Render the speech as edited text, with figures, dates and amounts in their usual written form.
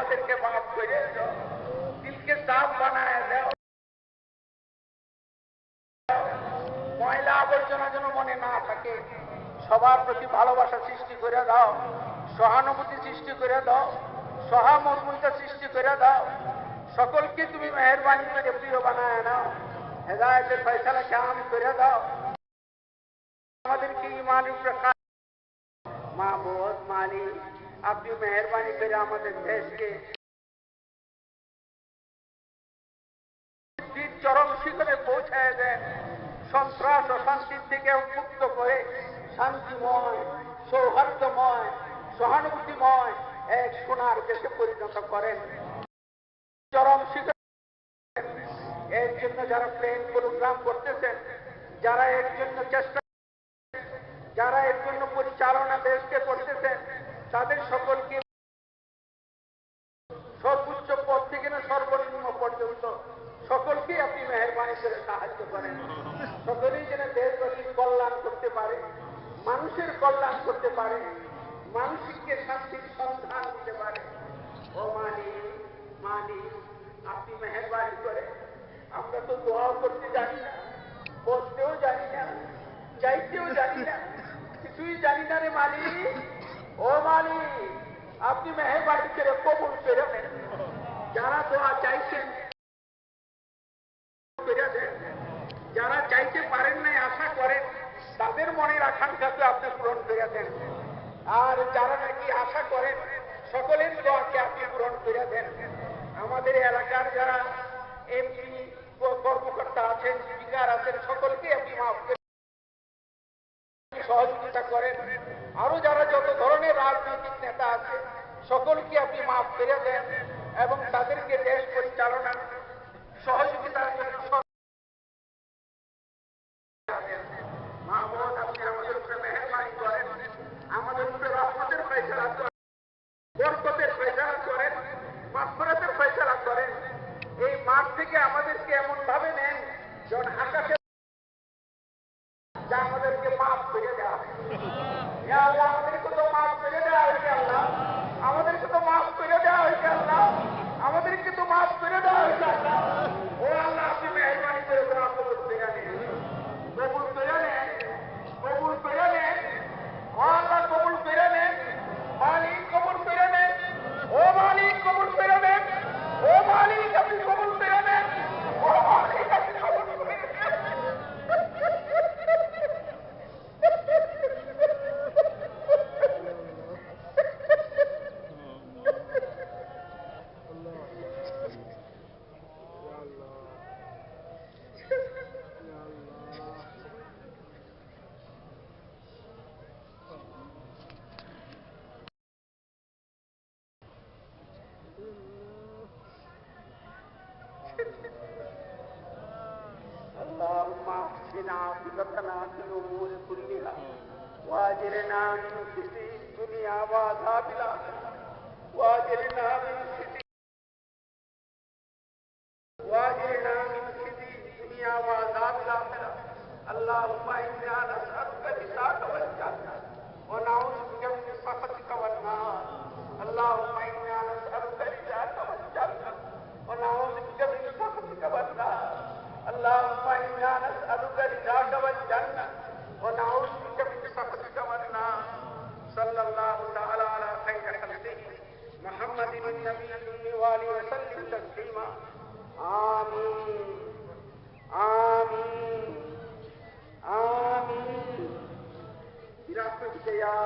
আমাদেরকে মাফ করে দাও, দিলকে সাফ বানায় দাও, ময়লা আবর্জনা যেন মনে না থাকে, সবার প্রতি ভালোবাসা সৃষ্টি করে দাও, সহানুভূতি সৃষ্টি করে দাও, সহামর্মিতা সৃষ্টি করে দাও, সকলকে তুমি মেহেরবানি করে প্রিয় বানায় নাও, হেদায়েতের ফয়সালা কাম করে দাও, আমাদেরকে ঈমানের উপরে মাবুদ মালিক আপনি মেহেরবানি করে আমাদের দেশকে চরম শিখরে পৌঁছায় দেন, সন্ত্রাস ও শান্তির থেকে মুক্ত করে শান্তিময়, সৌহার্দ্যময়, সহানুভূতিময় এক সোনার দেশে পরিণত করেন। চরম শিখরে এর জন্য যারা প্লেন প্রোগ্রাম করতেছেন, যারা এর জন্য চেষ্টা, যারা এর জন্য পরিচালনা দেশকে করতেছেন, তাদের সকলকে সর্বোচ্চ পদ থেকে না সর্বনিম্ন পর্যন্ত সকলকে আপনি মেহেরবানি করে সাহায্য করেন, সকলেই যেন দেশবাসীর কল্যাণ করতে পারে, মানুষের কল্যাণ করতে পারে, মানসিককে শান্তির সন্ধান দিতে পারে। ও মালিক মালিক আপনি মেহেরবানি করে, আমরা তো দোয়াও করতে জানি না, বলতেও জানি না, চাইতেও জানি না, কিছুই জানি না রে মালিক। ও মালিক আপনি মেহেরবানি করে কবুল করে নেন, যারা দোয়া চাইছেন যারা চাইতে পারেন নাই আশা করেন, তাদের মনের আকাঙ্ক্ষাকে আপনি পূরণ করে দেন, আর যারা নাকি আশা করেন সকলের দোয়াকে আপনি পূরণ করে দেন। আমাদের এলাকার যারা এমপি কর্মকর্তা আছেন, স্পিকার আছেন, সকলকে আপনি মাফ করে সহযোগিতা করেন, আরো যারা যত ধরনের রাজনৈতিক নেতা আছে সকলকে আপনি মাফ করে দেন এবং তাদেরকে দেশ পরিচালনা সহযোগিতার জন্য মাহমুদ আপনি আমাদের উপরে মেহেরবানি করেন, আমাদের উপরে রহমতের ফয়সালা করেন, বরকতের ফয়সালা করেন, মাগফিরাতের ফয়সালা করেন। এই মাঠ থেকে আমাদেরকে এমন ভাবে নেন যেন আকাশে যা আমাদেরকে মাফ করে দেওয়া হয়। আল্লাহ আমাদেরকে তো মাফ করে দেওয়া হয়েছে, আল্লাহ আমাদেরকে তো মাফ করে দেওয়া হয়েছে, আল্লাহ আমাদেরকে তো মাফ করে দেওয়া হয়েছে, আল্লাহ ও আল্লাহ আপনি মেহেরবানি করে দোয়া কবুল করে নেন, কবুল করে নেন, কবুল করে নেন, ও আল্লাহ কবুল করে নেন, মালিক কবুল করে নেন, ও মালিক কবুল করে নেন, ও মালিক আপনি কবুল করে নেন, ও মালিক আপনি কবুল করে নেন। اللهم احسن عاقبتنا في الامور كلها واجرنا من خزي الدنيا وعذاب الاخره واجرنا من خزي الدنيا وعذاب الاخره اللهم انا نسالك رضاك والجنه ونعوذ بك من سخطك والنار اللهم انا نسالك رضاك والجنه ونعوذ بك من سخطك والنار اللهم انا نسالك رضاك والجنه ونعوذ بك من سخطك والنار صلى الله تعالى على خير خلقه محمد النبي وآله وسلم تسليما آمين آمين آمين برحمتك يا